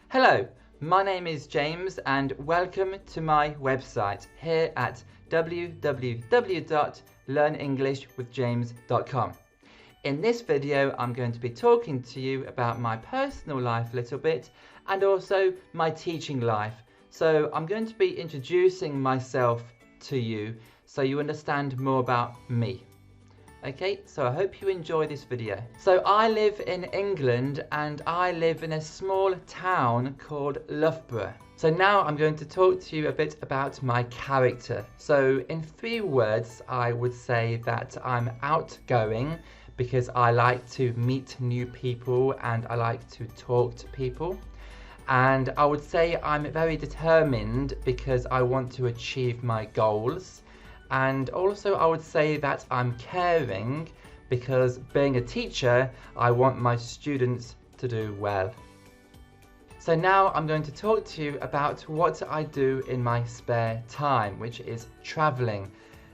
Hello, my name is James and welcome to my website here at www.learnengishwithjames.com. In this video I'm going to be talking to you about my personal life a little bit and also my teaching life. So I'm going to be introducing myself to you so you understand more about me. Okay, so I hope you enjoy this video. So I live in England and I live in a small town called Loughborough. So now I'm going to talk to you a bit about my character. So in 3 words, I would say that I'm outgoing because I like to meet new people and I like to talk to people. And I would say I'm very determined because I want to achieve my goals. And also I would say that I'm caring because being a teacher, I want my students to do well. So now I'm going to talk to you about what I do in my spare time, which is traveling.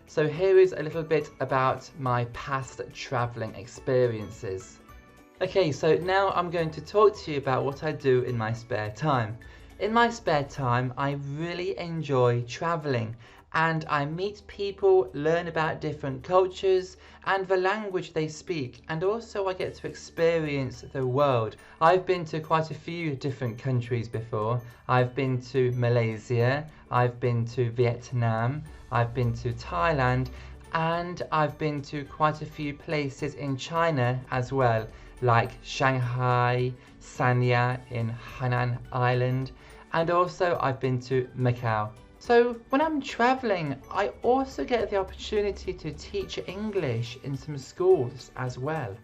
So here is a little bit about my past traveling experiences. Okay, so now I'm going to talk to you about what I do in my spare time. In my spare time, I really enjoy traveling. And I meet people, learn about different cultures and the language they speak, and also I get to experience the world. I've been to quite a few different countries before. I've been to Malaysia, I've been to Vietnam, I've been to Thailand, and I've been to quite a few places in China as well, like Shanghai, Sanya in Hainan Island, and also I've been to Macau. So when I'm traveling, I also get the opportunity to teach English in some schools as well.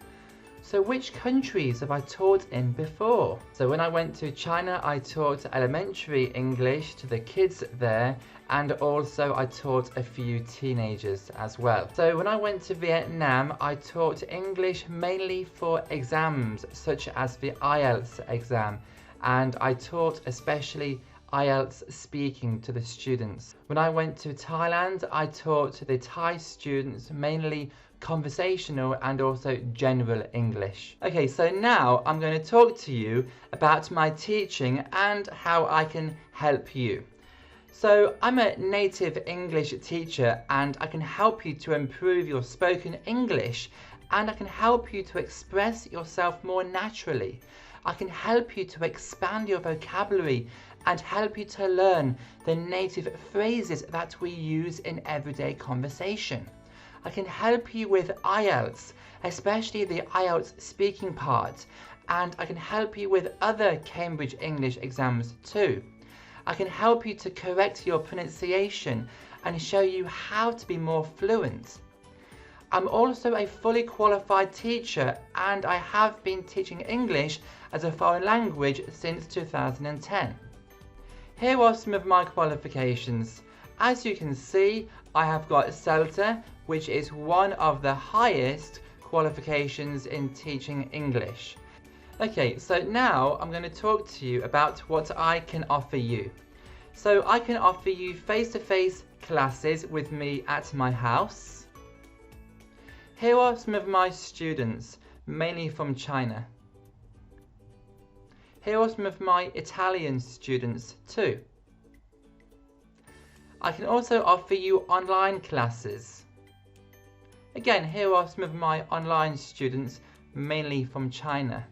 So which countries have I taught in before? So when I went to China, I taught elementary English to the kids there, and also I taught a few teenagers as well. So when I went to Vietnam, I taught English mainly for exams such as the IELTS exam, and I taught especially IELTS speaking to the students. When I went to Thailand, I taught the Thai students mainly conversational and also general English. Okay, so now I'm going to talk to you about my teaching and how I can help you. So I'm a native English teacher and I can help you to improve your spoken English, and I can help you to express yourself more naturally. I can help you to expand your vocabulary and help you to learn the native phrases that we use in everyday conversation. I can help you with IELTS, especially the IELTS speaking part, and I can help you with other Cambridge English exams too. I can help you to correct your pronunciation and show you how to be more fluent. I'm also a fully qualified teacher and I have been teaching English as a foreign language since 2010. Here are some of my qualifications. As you can see, I have got CELTA, which is one of the highest qualifications in teaching English. Okay, so now I'm going to talk to you about what I can offer you. So I can offer you face-to-face classes with me at my house. Here are some of my students, mainly from China. Here are some of my Italian students too. I can also offer you online classes. Again, here are some of my online students, mainly from China.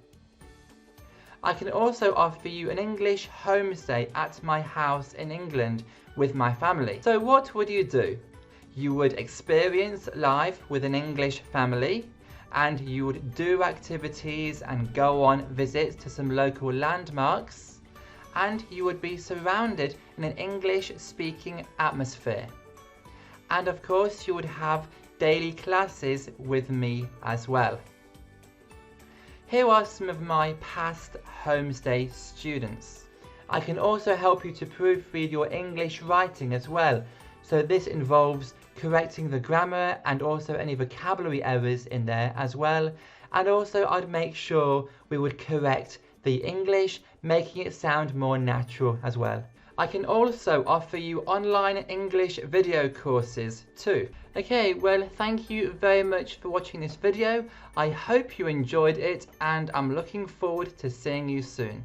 I can also offer you an English homestay at my house in England with my family. So what would you do? You would experience life with an English family, and you would do activities and go on visits to some local landmarks, and you would be surrounded in an English speaking atmosphere. And of course you would have daily classes with me as well. Here are some of my past homestay students. I can also help you to proofread your English writing as well. So this involves correcting the grammar and also any vocabulary errors in there as well. And also I'd make sure we would correct the English, making it sound more natural as well. I can also offer you online English video courses too. Okay, well, thank you very much for watching this video. I hope you enjoyed it and I'm looking forward to seeing you soon.